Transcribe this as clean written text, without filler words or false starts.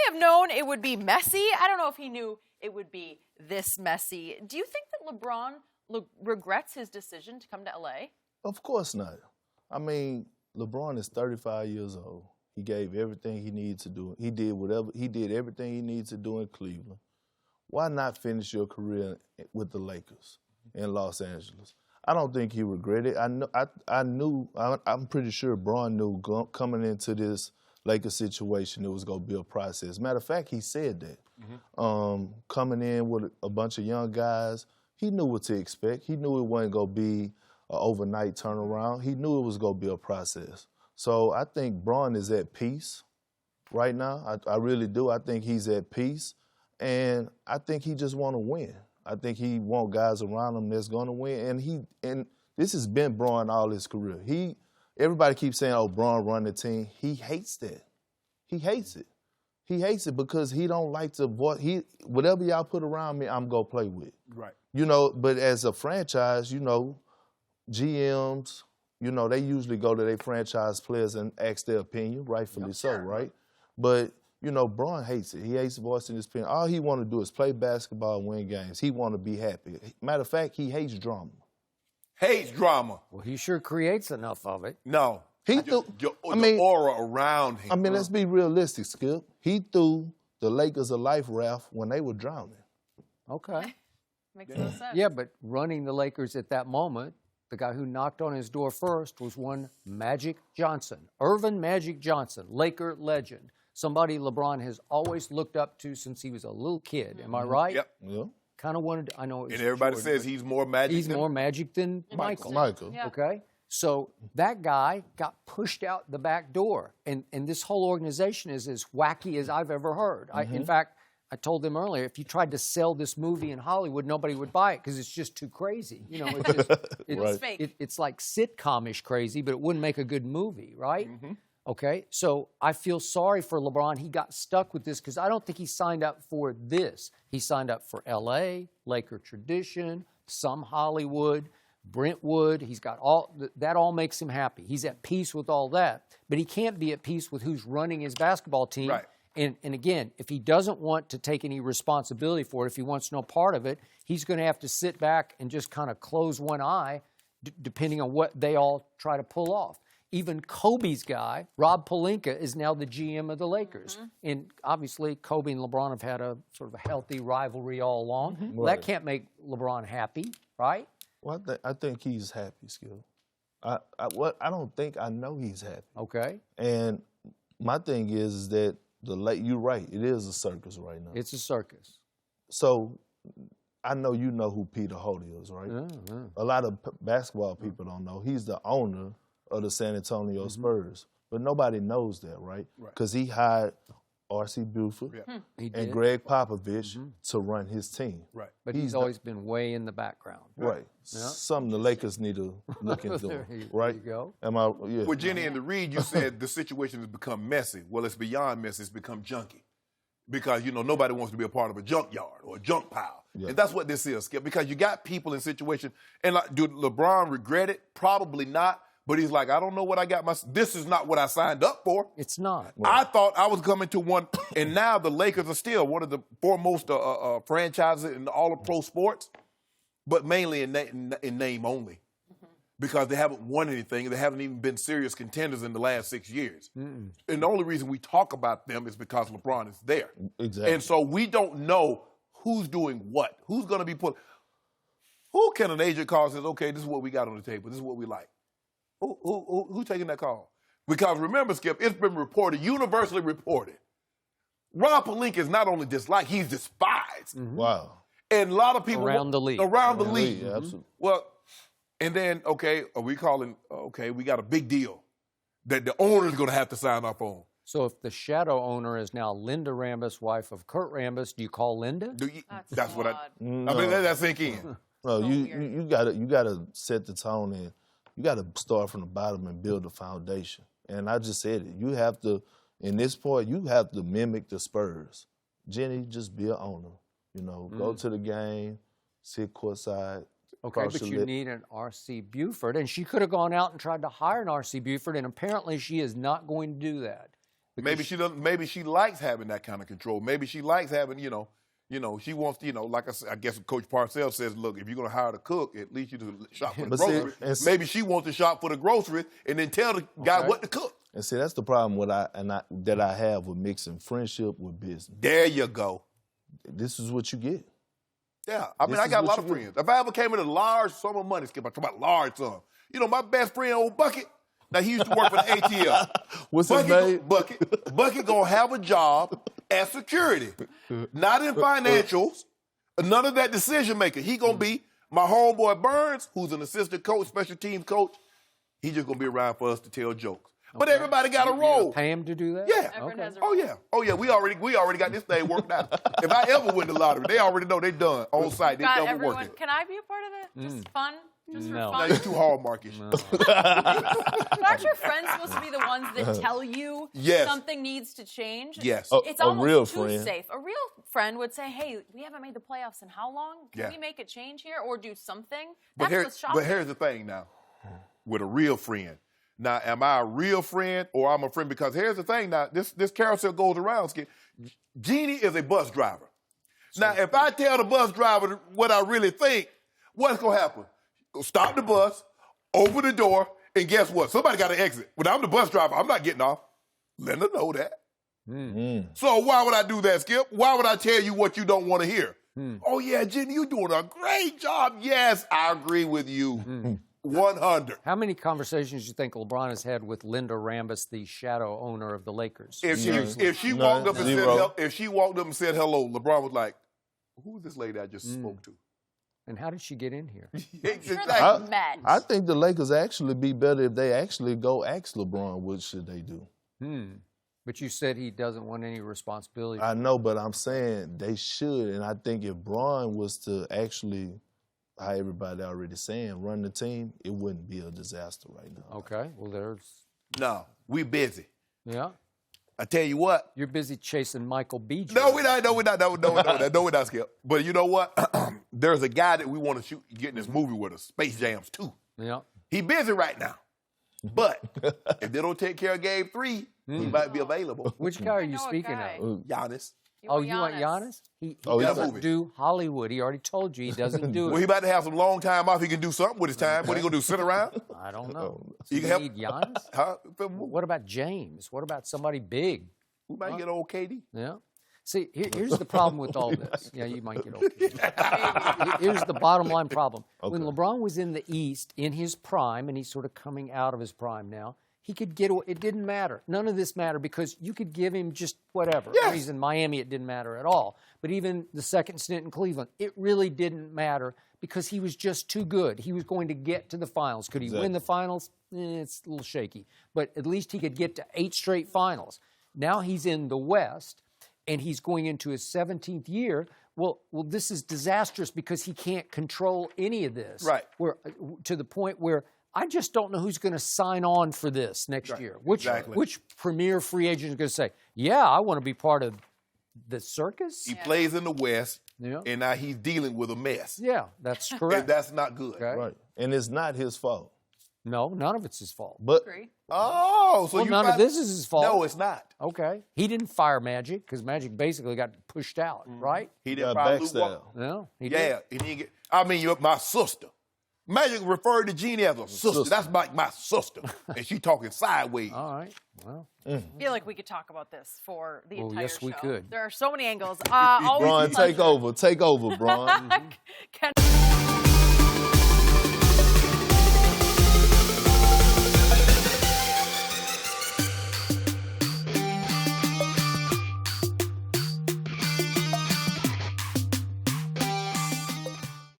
have known it would be messy. I don't know if he knew it would be this messy. Do you think that LeBron regrets his decision to come to LA? Of course not. I mean, LeBron is 35 years old. He gave everything he needed to do. He did everything he needed to do in Cleveland. Why not finish your career with the Lakers in Los Angeles? I don't think he regretted it. I'm pretty sure Bron knew coming into this Lakers situation it was going to be a process. Matter of fact, he said that. Coming in with a bunch of young guys, he knew what to expect. He knew it wasn't going to be an overnight turnaround. He knew it was going to be a process. So I think Bron is at peace right now. I really do. I think he's at peace. And I think he just want to win. I think he want guys around him that's going to win. And this has been Bron all his career. Everybody keeps saying, "Oh, Bron run the team." He hates that. He hates it. He hates it because he don't like to whatever y'all put around me, I'm gonna play with. Right. But as a franchise, GMs, they usually go to their franchise players and ask their opinion, rightfully so, right? But Bron hates it. He hates voicing his opinion. All he want to do is play basketball and win games. He want to be happy. Matter of fact, he hates drama. Hates drama. Well, he sure creates enough of it. No. The aura around him. I mean, let's be realistic, Skip. He threw the Lakers a life raft when they were drowning. Okay. Makes no sense. Yeah, but running the Lakers at that moment, the guy who knocked on his door first was one Magic Johnson. Irvin Magic Johnson, Laker legend. Somebody LeBron has always looked up to since he was a little kid. Am I right? Yep. Yeah. Kind of wanted to, I know. And everybody says he's more magic. He's more magic than Michael. Yeah. Okay. So that guy got pushed out the back door. And this whole organization is as wacky as I've ever heard. In fact, I told them earlier, if you tried to sell this movie in Hollywood, nobody would buy it because it's just too crazy. It's fake. It's like sitcom-ish crazy, but it wouldn't make a good movie, right? Okay, so I feel sorry for LeBron. He got stuck with this because I don't think he signed up for this. He signed up for L.A., Laker tradition, some Hollywood, Brentwood. He's got that all makes him happy. He's at peace with all that. But he can't be at peace with who's running his basketball team. Right. And again, if he doesn't want to take any responsibility for it, if he wants no part of it, he's going to have to sit back and just kind of close one eye, depending on what they all try to pull off. Even Kobe's guy, Rob Pelinka, is now the GM of the Lakers. And obviously, Kobe and LeBron have had a sort of a healthy rivalry all along. Well, that can't make LeBron happy, right? Well, I think he's happy, Skip. I know he's happy. Okay. And my thing is that you're right, it is a circus right now. It's a circus. So I know you know who Peter Holt is, right? A lot of basketball people don't know. He's the owner of the San Antonio Spurs. But nobody knows that, right? Because he hired R.C. Buford and Greg Popovich to run his team. Right. But he's always been way in the background. Right. Yeah. Something the Lakers need to look into, right? There you go. Well, Jenny, in the read, you said the situation has become messy. Well, it's beyond messy. It's become junky. Because, nobody wants to be a part of a junkyard or a junk pile. Yeah. And that's what this is, Skip. Because you got people in situations, and do LeBron regret it? Probably not. But he's like, I don't know what I got. This is not what I signed up for. It's not. I thought I was coming to one, and now the Lakers are still one of the foremost franchises in all of pro sports, but mainly in name only. Because they haven't won anything. They haven't even been serious contenders in the last 6 years. And the only reason we talk about them is because LeBron is there. Exactly. And so we don't know who's doing what. Who's going to be put. Who can an agent call and says, okay, this is what we got on the table. This is what we like. Who's taking that call? Because remember, Skip, it's been reported, universally reported. Rob Pelinka is not only disliked, he's despised. Wow. And a lot of people around the league. Around the league. Yeah, absolutely. Well, and then, we got a big deal that the owner's going to have to sign up on. So if the shadow owner is now Linda Rambis, wife of Kurt Rambis, do you call Linda? That's what No. I mean, let that sink in. No, you gotta set the tone and you gotta start from the bottom and build a foundation. And I just said it. You have to, in this point, you have to mimic the Spurs. Jenny, just be an owner. Go to the game, sit courtside. Okay, but you need an R.C. Buford, and she could have gone out and tried to hire an R.C. Buford, and apparently she is not going to do that Maybe she doesn't. Maybe she likes having that kind of control. Maybe she likes having, she wants, like I said, I guess Coach Parcells says, look, if you're going to hire the cook, at least you do shop for the groceries. Maybe she wants to shop for the groceries and then tell the guy what to cook. And see, that's the problem that I have with mixing friendship with business. There you go. This is what you get. Yeah, I mean, I got a lot of friends. If I ever came in a large sum of money, Skip, I talk about large sum. My best friend, old Bucket, now he used to work for the ATL. What's his name? Bucket gonna have a job as security, not in financials, none of that decision making. He gonna be my homeboy Burns, who's an assistant coach, special teams coach. He just gonna be around for us to tell jokes. But everybody got a role. Pay him to do that? Yeah. Everyone has a Oh role. yeah. We already got this thing worked out. If I ever win the lottery, they already know they done on site. They done with working. Can I be a part of it? Just fun? Just No. for Now fun? you're too hallmarkish. But aren't your friends supposed to be the ones that tell you Yes. something needs to change? Yes. It's A almost real too friend. safe. A real friend would say, hey, we haven't made the playoffs in how long? Can we make a change here or do something? That's what's shocking. But here's the thing now, with a real friend. Now, am I a real friend or I'm a friend? Because here's the thing now, this carousel goes around, Skip. Jeannie is a bus driver. Now, if I tell the bus driver what I really think, what's going to happen? Stop the bus, open the door, and guess what? Somebody got to exit. When I'm the bus driver, I'm not getting off. Let her know that. So why would I do that, Skip? Why would I tell you what you don't want to hear? Oh, yeah, Jeannie, you're doing a great job. Yes, I agree with you. 100. How many conversations do you think LeBron has had with Linda Rambis, the shadow owner of the Lakers? If she walked up and said hello, LeBron was like, "Who is this lady I just spoke to?" And how did she get in here? I'm sure they've met. I think the Lakers actually be better if they actually go ask LeBron what should they do. But you said he doesn't want any responsibility. I know, but I'm saying they should. And I think if Bron was to actually, how everybody already saying, run the team, it wouldn't be a disaster right now. Okay, well, there's... No, we busy. Yeah? I tell you what. You're busy chasing Michael B. No, we're not. No, we're not, Skip. But you know what? There's a guy that we want to get in this movie with us, Space Jams 2. Yeah. He busy right now. But if they don't take care of Game 3, he might be available. Which guy are you know a speaking guy. of? Giannis. You want Giannis? He that doesn't movie. do Hollywood. He already told you he doesn't do Well, it. he about to have some long time off. He can do something with his time. What he going to do, sit around? I don't know. You You can help- need Giannis? Huh? What about James? What about somebody big? We might get old KD. Yeah. See, here's the problem with all this. Yeah, you might get okay. Here's the bottom line problem. When LeBron was in the East, in his prime, and he's sort of coming out of his prime now, he could get away. It didn't matter. None of this mattered because you could give him just whatever. Yes. He's in Miami, it didn't matter at all. But even the second stint in Cleveland, it really didn't matter because he was just too good. He was going to get to the finals. Could he win the finals? It's a little shaky. But at least he could get to 8 straight finals. Now he's in the West, and he's going into his 17th year. Well, this is disastrous because he can't control any of this. Right. To the point where I just don't know who's going to sign on for this next year. Which premier free agent is going to say, yeah, I want to be part of the circus? He plays in the West, Yeah. and now he's dealing with a mess. Yeah, that's And correct. that's not good. Okay. Right. And it's not his fault. No, none of it's his fault. But Agree. Oh, so Well, you none of this is his fault. No, it's not. Okay. He didn't fire Magic because Magic basically got pushed out, right? He got didn't probably backstab. No, he Yeah, and he get, I mean, you're my sister. Magic referred to Jeannie as a sister. That's like my sister. And she talking sideways. All right. Well, I feel like we could talk about this for the entire yes, show. we could. There are so many angles. Always Bron, a pleasure. take over, Bron. Ken-